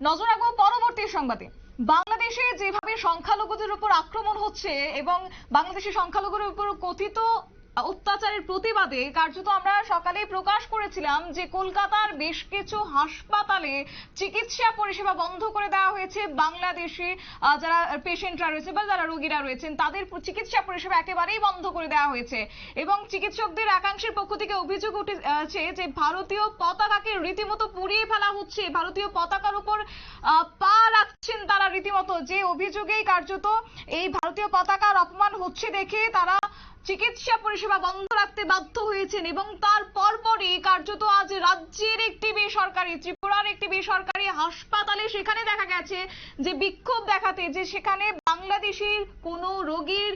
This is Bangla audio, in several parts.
নজর রাখবো পরবর্তী সংবাদে। বাংলাদেশে যেভাবে সংখ্যালঘুদের উপর আক্রমণ হচ্ছে এবং বাংলাদেশের সংখ্যালঘুদের উপর কথিত অত্যাচারের প্রতিবাদে কার্যত আমরা সকালে প্রকাশ করেছিলাম যে কলকাতার বেশ কিছু হাসপাতালে চিকিৎসা পরিষেবা বন্ধ করে দেওয়া হয়েছে। বাংলাদেশে যারা পেশেন্টরা রয়েছে বা যারা রোগীরা রয়েছেন তাদের চিকিৎসা পরিষেবা একেবারেই বন্ধ করে দেওয়া হয়েছে এবং চিকিৎসকদের একাংশের পক্ষ থেকে অভিযোগ উঠেছে যে ভারতীয় পতাকাকে রীতিমতো পুড়িয়ে ফেলা হচ্ছে, ভারতীয় পতাকার উপর পা রাখছেন তারা রীতিমতো, যে অভিযোগেই কার্যত এই ভারতীয় পতাকার অপমান হচ্ছে দেখে তারা চিকিৎসা পরিষেবা বন্ধ রাখতে বাধ্য হয়েছেন। এবং তার পরপরই কার্যত আজ রাজ্যের একটি বেসরকারি, ত্রিপুরার একটি বেসরকারি হাসপাতালে সেখানে দেখা গেছে যে বিক্ষোভ দেখাতে, যে সেখানে বাংলাদেশের কোনো রোগীর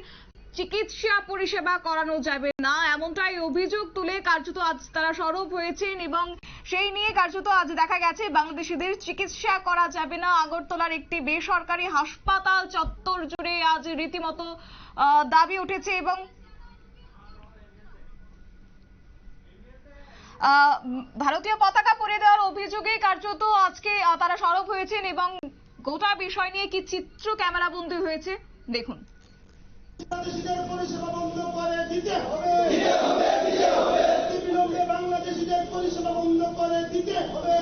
চিকিৎসা পরিষেবা করানো যাবে না, এমনটাই অভিযোগ তুলে কার্যত আজ তারা সরব হয়েছেন এবং সেই নিয়ে কার্যত আজ দেখা গেছে বাংলাদেশিদের চিকিৎসা করা যাবে না। আগরতলার একটি বেসরকারি হাসপাতাল চত্বর জুড়ে আজ রীতিমতো দাবি উঠেছে এবং ভারতীয় পতাকা পরে দেওয়ার অভিযোগে কার্যত আজকে তারা সরব হয়েছেন এবং গোটা বিষয় নিয়ে কি চিত্র ক্যামেরা বন্দী হয়েছে দেখুন। বাংলাদেশিদের পরিষেবা বন্ধ করে দিতে হবে, বিলম্বে বাংলাদেশিদের পরিষেবা বন্ধ করে দিতে হবে।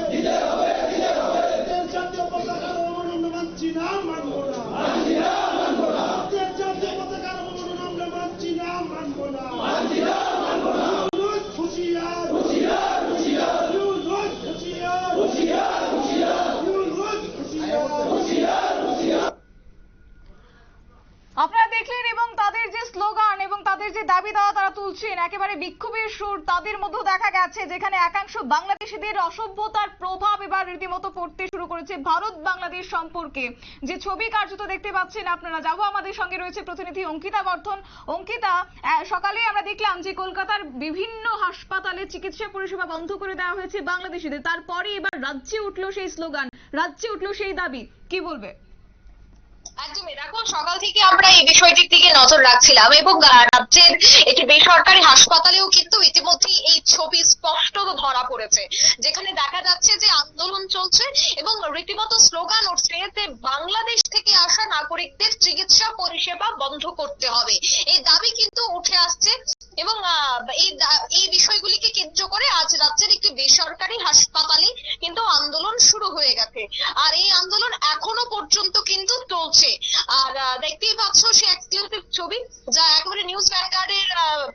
জাতীয় পতাকার অবমাননা মানছি না, মানবো না। জাতীয় পতাকার অবমাননা আমরা মানছি না, মানবো না। হুঁশিয়ার, হুঁশিয়ার, হুঁশিয়ার, হুঁশিয়ার। আপনারা দেখলেন এবং তাদের যে স্লোগান এবং তাদের যে দাবি দাওয়া তারা তুলছেন, একেবারে বিক্ষোভের সুর তাদের মধ্যে দেখা গেছে, যেখানে একাংশ বাংলাদেশিদের অসভ্যতার প্রভাব এবার রীতিমতো পড়তে শুরু করেছে ভারত বাংলাদেশ সম্পর্কে। যে ছবি কার্যত দেখতে পাচ্ছেন আপনারা, যাবো আমাদের সঙ্গে রয়েছে প্রতিনিধি অঙ্কিতা বর্ধন। অঙ্কিতা, সকালে আমরা দেখলাম যে কলকাতার বিভিন্ন হাসপাতালে চিকিৎসা পরিষেবা বন্ধ করে দেওয়া হয়েছে বাংলাদেশিদের, তারপরে এবার রাজ্যে উঠলো সেই স্লোগান, রাজ্যে উঠলো সেই দাবি, কি বলবে? একদমই, দেখো সকাল থেকে আমরা এই বিষয়টির দিকে নজর রাখছিলাম এবং রাজ্যের একটি বেসরকারি হাসপাতালেও কিন্তু ইতিমধ্যেই এই ছবি স্পষ্ট ধরা পড়েছে, যেখানে দেখা যাচ্ছে যে আন্দোলন চলছে এবং রীতিমতো স্লোগান উঠছে যে বাংলাদেশ থেকে আসা নাগরিকদের চিকিৎসা পরিষেবা বন্ধ করতে হবে, এই দাবি কিন্তু উঠে আসছে। এবং এই বিষয়গুলিকে কেন্দ্র করে আজ রাজ্যের একটি বেসরকারি হাসপাতালে কিন্তু আন্দোলন শুরু হয়ে গেছে, আর এই আন্দোলন এখনো পর্যন্ত কিন্তু চলছে। আর দেখতেই পাচ্ছ সে এক্সক্লুসিভ ছবি যা একেবারে নিউজ ভ্যানগার্ডের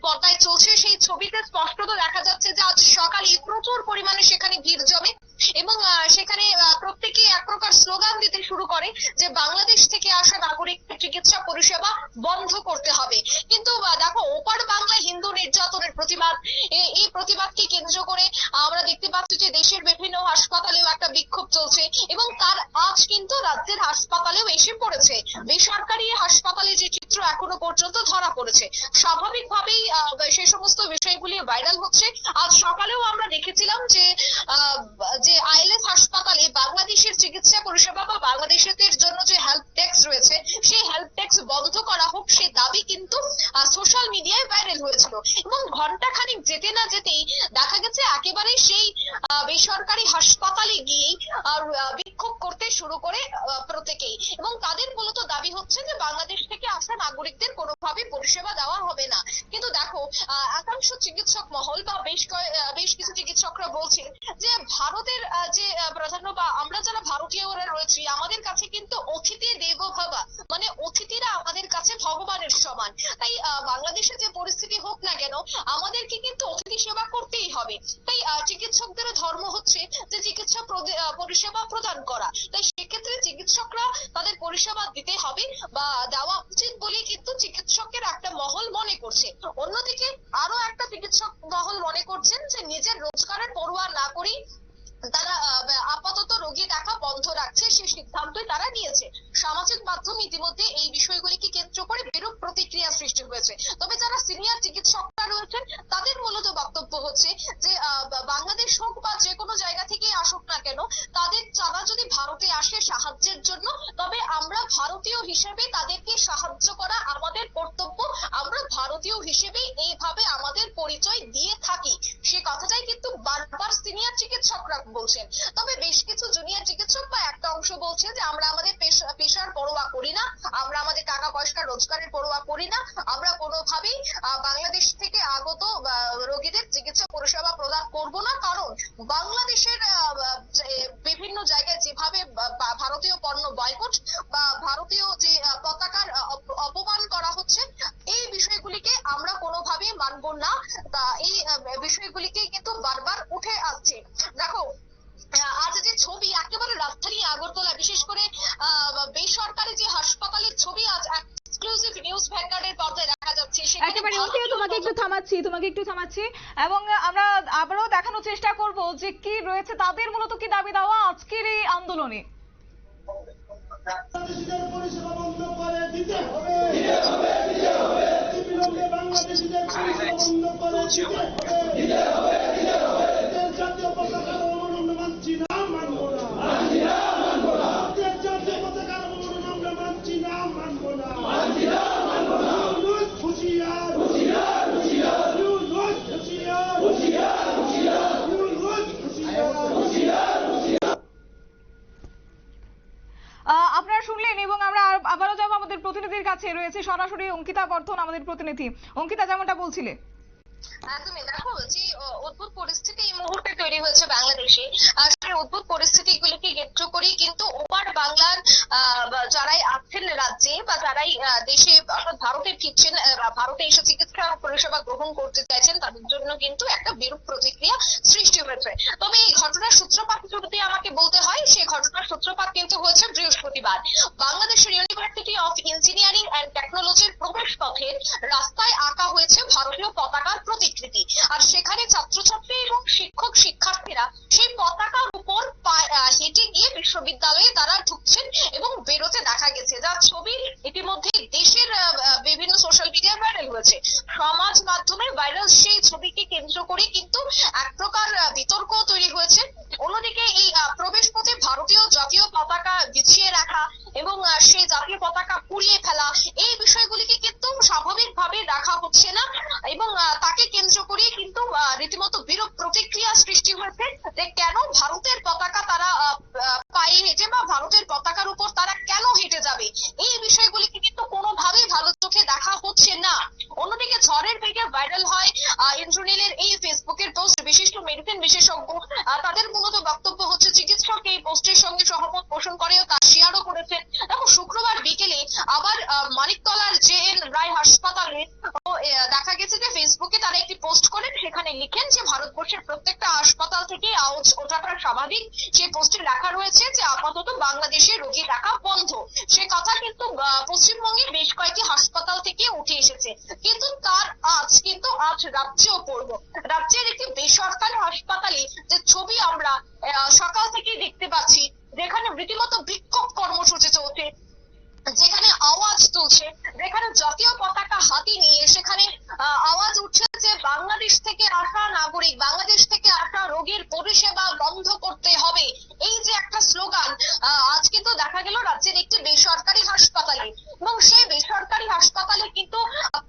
পর্দায় চলছে, সেই ছবিতে স্পষ্টত দেখা যাচ্ছে যে আজ সকালে প্রচুর পরিমাণে সেখানে ভিড় জমে এবং সেখানে প্রত্যেকে এক প্রকার স্লোগান দিতে শুরু করে যে বাংলাদেশ থেকে আসা নাগরিকদের চিকিৎসা পরিষেবা বন্ধ করতে হবে। কিন্তু দেখো, ওপার বাংলায় হিন্দু নির্যাতনের প্রতিবাদ, এই প্রতিবাদকে কেন্দ্র করে আমরা দেখতে পাচ্ছি যে দেশের বিভিন্ন হাসপাতালেও একটা বিক্ষোভ চলছে এবং তার আজ কিন্তু রাজ্যের হাসপাতালেও এসে পড়েছে। বেসরকারি হাসপাতালে যে চিত্র এখনো পর্যন্ত ধরা পড়েছে, স্বাভাবিকভাবেই সে সমস্ত বিষয়গুলি ভাইরাল হচ্ছে। আজ সকালেও আমরা দেখেছিলাম যে আইএলএস হাসপাতালে বাংলাদেশের চিকিৎসা পরিষেবা বা বাংলাদেশিদের জন্য যে হেল্প ডেস্ক রয়েছে সেই হেল্প ডেস্ক বন্ধ করা হোক, সে দাবি কিন্তু সোশ্যাল মিডিয়ায় ভাইরাল হয়েছিল এবং ঘন্টা খানিক যেতে না যেতেই দেখা গেছে একেবারে সেই বেসরকারি হাসপাতালে গিয়েই বিক্ষোভ করতে শুরু করে প্রত্যেকেই, এবং তাদের মূলত দাবি হচ্ছে যে বাংলাদেশ থেকে আসা নাগরিকদের কোনোভাবে পরিষেবা দেওয়া হবে না। কিন্তু দেখো, একাংশ চিকিৎসক মহল বা বেশ কিছু চিকিৎসকরা বলছেন যে ভারতের যে প্রাধান্য বা আমরা যারা ভারতীয়রা রয়েছি আমাদের কাছে কিন্তু অতিথি দেবো ভাবা, মানে অতিথিরা আমাদের কাছে ভগবানের সমান। তাই বাংলাদেশে যে পরিস্থিতি হোক না কেন আমাদেরকে কিন্তু অতিথি সেবা করতেই হবে। তাই চিকিৎসকদের ধর্ম হচ্ছে যে চিকিৎসা পরিষেবা প্রদান করা, তাই সেক্ষেত্রে চিকিৎসকরা তাদের পরিষেবা দিতে হবে বা দেওয়া উচিত বলেই কিন্তু চিকিৎসকের একটা মহল মনে করছে। অন্যদিকে আরো একটা চিকিৎসক মহল মনে করছেন যে নিজের রোজগারের পরোয়া না করেই তারা আপাতত রোগী দেখা বন্ধ রাখছে, সেই সিদ্ধান্তই তারা নিয়েছে। সামাজিক মাধ্যম ইতিমধ্যে এই বিষয়গুলিকে কেন্দ্র করে বিরূপ প্রতিক্রিয়া সৃষ্টি হয়েছে। তবে যারা সিনিয়র চিকিৎসকরা রয়েছেন তাদের মূলত বক্তব্য হচ্ছে যে বাংলাদেশ হোক বা যে কোনো জায়গা থেকে আসুক না কেন, তারা যদি ভারতে আসে সাহায্যের জন্য, তবে আমরা ভারতীয় হিসেবে তাদেরকে সাহায্য করা আমাদের কর্তব্য। আমরা ভারতীয় হিসেবে এইভাবে আমাদের পরিচয় দিয়ে থাকি, সে কথাটাই কিন্তু বারবার সিনিয়র চিকিৎসকরা বলছেন। তবে বেশ কিছু জুনিয়র চিকিৎসক বা একটা অংশ একাংশ বলছে যে আমরা আমাদের পেশার পরোয়া করি না, আমরা আমাদের টাকা পয়সা রোজগারের পরোয়া করি না, আমরা কোনোভাবেই বাংলাদেশ থেকে আগত রোগীদের চিকিৎসা পরিষেবা প্রদান করব না। কারণ বাংলাদেশের বিভিন্ন জায়গায় যেভাবে ভারতীয় পণ্য বয়কট বা ভারতীয় যে পতাকার অপমান করা হচ্ছে, এই বিষয়গুলিকে আমরা কোনোভাবেই মানব না। তা এই বিষয়গুলিকে কিন্তু বারবার উঠে আসছে। দেখো, আজ যে ছবি একেবারে রাজধানী আগরতলা, বিশেষ করে বেসরকারি যে হাসপাতালের ছবি আজ এক্সক্লুসিভ নিউজ ভ্যানগার্ডের পর্দায় দেখা যাচ্ছে। একেবারে তোমাকে একটু থামাচ্ছি এবং আমরা আবারও দেখানোর চেষ্টা করব যে কি রয়েছে তাদের মূলত কি দাবি দেওয়া আজকের এই আন্দোলনে। বাংলাদেশিদের পরিষেবা বন্ধ করে দিতে হবে, অবিলম্বে বাংলাদেশিদের পরিষেবা বন্ধ করে দিতে হবে। দেশের জাতীয় পতাকার অবমাননা মানছি না, মানবো না। দেশের জাতীয় পতাকার অবমাননা আমরা মানছি না, মানবো না। হুঁশিয়ার, আপনারা শুনলেন এবং আমরা আবারও যাবো আমাদের প্রতিনিধির কাছে। রয়েছে সরাসরি অঙ্কিতা বর্ধন, আমাদের প্রতিনিধি। অঙ্কিতা, যেমনটা বলছিলে, একদমই। দেখো, যে অদ্ভুত পরিস্থিতি এই মুহূর্তে তৈরি হয়েছে বাংলাদেশে, সেই অদ্ভুত পরিস্থিতিগুলিকে কেন্দ্র করেই কিন্তু ওপার বাংলার যারাই আছেন রাজ্যে বা যারাই দেশে অর্থাৎ ভারতে ফিরছেন, ভারতে এসে চিকিৎসা পরিষেবা গ্রহণ করতে চাইছেন, তাদের জন্য কিন্তু একটা বিরূপ প্রতিক্রিয়া সৃষ্টি হয়েছে। তবে এই ঘটনার সূত্রপাত যদি আমাকে বলতে হয়, সেই ঘটনার সূত্রপাত কিন্তু হয়েছে বৃহস্পতিবার। বাংলাদেশের ইউনিভার্সিটি অফ ইঞ্জিনিয়ারিং অ্যান্ড টেকনোলজির প্রবেশ পথের রাস্তায় আঁকা হয়েছে ভারতীয় পতাকার প্রতিকৃতি। আর সেখানে ছাত্রছাত্রী এবং শিক্ষক শিক্ষার্থীরা সেই পতাকার উপর হেঁটে গিয়ে বিশ্ববিদ্যালয়ে তারা ঢুকছেন এবং বেরোতে দেখা গেছে, যার ছবি ইতিমধ্যে দেশের বিভিন্ন সোশ্যাল মিডিয়ায় ভাইরাল হয়েছে। সমাজ মাধ্যমে ভাইরাল সেই ছবিকে কেন্দ্র করে কিন্তু এক প্রকার বিতর্ক তৈরি হয়েছে। অন্যদিকে এই প্রবেশ পথে ভারতীয় জাতীয় পতাকা বিছিয়ে রাখা এবং সেই জাতীয় পতাকা পুড়িয়ে ফেলা, এই বিষয়গুলিকে কিন্তু স্বাভাবিকভাবে রাখা হচ্ছে না এবং তাকে কেন্দ্র করে কিন্তু রীতিমতো বিরূপ প্রতিক্রিয়া সৃষ্টি হয়েছে যে কেন ভারতের পতাকা তারা পায়ে হেঁটে বা ভারতের পতাকার উপর তারা কেন হেঁটে যাবে, এই বিষয়গুলিকে কিন্তু কোনোভাবেই ভালো চোখে দেখা হচ্ছে না। অন্যদিকে ঝড়ের বেগে ভাইরাল হয় ইন্দ্রনীলের এই ফেসবুকের পোস্ট। বিশিষ্ট মেডিসিন বিশেষজ্ঞ তাদের মূলত বক্তব্য হচ্ছে, চিকিৎসক এই পোস্টের সঙ্গে সহমত পোষণ করেও তা শেয়ারও করেছেন। এবং শুক্রবার বিকেলে আবার মানিকতলার JN রায় হাসপাতালে দেখা গেছে যে ফেসবুকে তারা একটি পোস্ট করেন, সেখানে লিখেন যে ভারতবর্ষের প্রত্যেকটা হাসপাতাল থেকে আওয়াজ ওঠাটা স্বাভাবিক। সেই পোস্টে লেখা রয়েছে যে আপাতত বাংলাদেশে রোগী রাখা বন্ধ। সে কথা কিন্তু পশ্চিমবঙ্গের বেশ কয়েকটি হাসপাতাল থেকে উঠে এসেছে। কিন্তু আজ রাজ্যেও পড়বো, রাজ্যের একটি বেসরকারি হাসপাতালে যে ছবি আমরা সকাল থেকেই দেখতে পাচ্ছি, যেখানে রীতিমতো বিক্ষোভ কর্মসূচি চলছে, যেখানে আওয়াজ তুলছে, যেখানে জাতীয় পতাকা হাতে নিয়ে সেখানে আওয়াজ উঠছে যে বাংলাদেশ থেকে আসা নাগরিক, বাংলাদেশ থেকে আসা রোগীর পরিষেবা বন্ধ করতে হবে। এই যে একটা স্লোগান আজ কিন্তু দেখা গেল রাজ্যের একটি বেসরকারি হাসপাতালে, এবং সেই বেসরকারি হাসপাতালে কিন্তু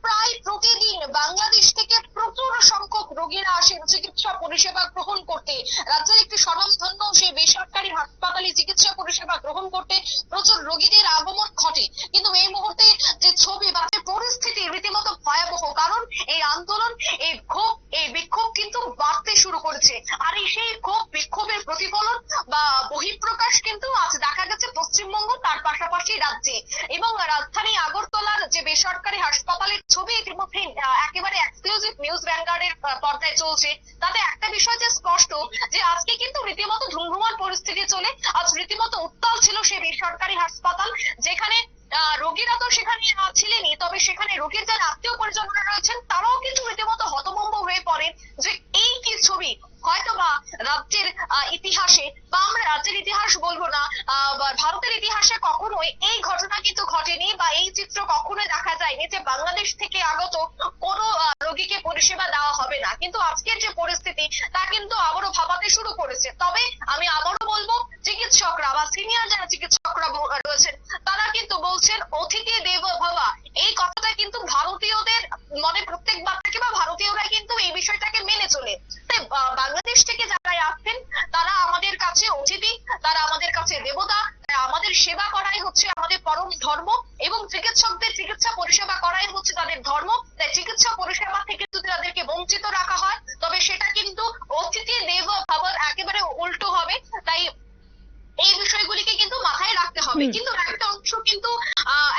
প্রায় প্রতিদিন বাংলাদেশ থেকে প্রচুর সংখ্যক রোগীরা আসেন চিকিৎসা পরিষেবা গ্রহণ করতে। রাজ্যের একটি স্বনামধন্য সেই বেসরকারি হাসপাতালে চিকিৎসা পরিষেবা গ্রহণ করতে প্রচুর রোগীদের আগমন ঘটে। কিন্তু এই মুহূর্তে যে ছবি বা যে পরিস্থিতি রীতিমতো ভয়াবহ, কারণ এই আন্দোলন, এই ক্ষোভ, এই বিক্ষোভ কিন্তু বাড়তে শুরু করেছে। আর এই সেই ক্ষোভ বিক্ষোভের প্রতিফলন বা বহিঃপ্রকাশ কিন্তু আজ দেখা গেছে পশ্চিমবঙ্গ, তার পাশাপাশি রাজ্যে। এবং রাজধানী আগরতলার যে বেসরকারি হাসপাতালের ছবি ইতিমধ্যে একেবারে এক্সক্লুসিভ নিউজ ভ্যানগার্ডের পর্দায় চলছে, তাতে একটা বিষয় যে স্পষ্ট যে আজকে কিন্তু রীতিমতো ধুমধুমার পরিস্থিতি চলে। আজ রীতিমতো উত্তাল ছিল সেই বেসরকারি হাসপাতাল, যেখানে রোগীরা তো সেখানে ছিলেনই, তবে সেখানে রোগীর যারা আত্মীয় পরিজনরা রয়েছেন তারাও কিন্তু রীতিমতো হতভম্ব হয়ে পড়ে যে এই কি ছবি। হয়তো বা রাজ্যের ইতিহাসে, বা আমরা রাজ্যের ইতিহাস বলবো না, ভারতের ইতিহাসে কখনোই এই ঘটনা কিন্তু ঘটেনি বা এই চিত্র কখনোই দেখা যায়নি যে বাংলাদেশ থেকে আগত কোনো রোগীকে পরিষেবা দেওয়া হবে না। কিন্তু আজকের যে পরিস্থিতি তা কিন্তু আবারও ভাবাতে শুরু করেছে। তবে আমি আবারও বলবো, চিকিৎসকরা বা সিনিয়র যারা চিকিৎসকরা রয়েছেন তারা কিন্তু বলছেন অতিথি দেব ভব, এই কথাটা কিন্তু ভারতীয়দের মনে প্রত্যেকবার থেকে, বা ভারতীয়রা কিন্তু এই বিষয়টাকে মেনে চলে। তাই বাংলাদেশ থেকে যারা আসছেন তারা আমাদের কাছে অতিথি, তারা আমাদের কাছে দেবতা, মানুষের সেবা করাই হচ্ছে আমাদের পরম ধর্ম এবং চিকিৎসকদের চিকিৎসা পরিষেবা করাই হচ্ছে তাদের ধর্ম। তাই চিকিৎসা পরিষেবা থেকে যদি তাদেরকে বঞ্চিত রাখা হয় তবে সেটা কিন্তু অতিথি দেব ভাবার একেবারে উল্টো হবে। তাই এই বিষয়গুলিকে কিন্তু মাথায় রাখতে হবে। কিন্তু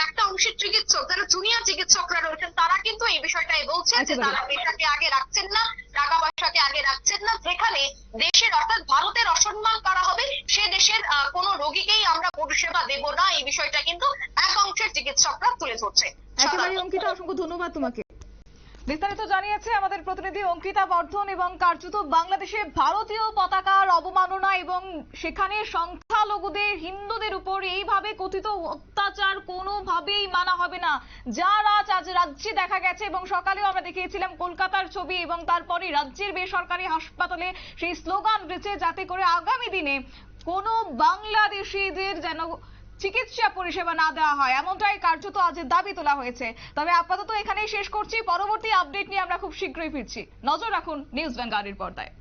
একটা অংশের চিকিৎসক, যারা জুনিয়র চিকিৎসকরা রয়েছেন, তারা কিন্তু এই বিষয়টাই বলছেন যে একেবারে। তারা পেশাকে আগে রাখছেন না, টাকা পয়সাকে আগে রাখছেন না। যেখানে দেশের অর্থাৎ ভারতের অসম্মান করা হবে, সে দেশের কোনো রোগীকেই আমরা পরিষেবা দেব না, এই বিষয়টা কিন্তু এক অংশের চিকিৎসকরা তুলে ধরছে। একেবারে অঙ্কিতা, অসংখ্য ধন্যবাদ তোমাকে। বিস্তারিত জানিয়েছে আমাদের প্রতিনিধি অঙ্কিতা বর্ধন। এবং কার্যত বাংলাদেশে ভারতীয় পতাকার অবমাননা এবং সেখানে সংখ্যালঘুদের, হিন্দুদের উপর এইভাবে কথিত অত্যাচার কোনোভাবেই মানা হবে না। যার আজ রাজ্যে দেখা গেছে এবং সকালেও আমরা দেখিয়েছিলাম কলকাতার ছবি, এবং তারপরে রাজ্যের বেসরকারি হাসপাতালে সেই স্লোগান উঠেছে যাতে করে আগামী দিনে কোনো বাংলাদেশিদের যেন চিকিৎসা পরিষেবা না দেওয়া হয়, এমনটাই কার্যত আজ দাবি তোলা হয়েছে। তবে আপাতত এখানেই শেষ করছি, পরবর্তী আপডেট নিয়ে আমরা খুব শীঘ্রই ফিরছি। নজর রাখুন নিউজ ভ্যানগার্ডের পর্দায়।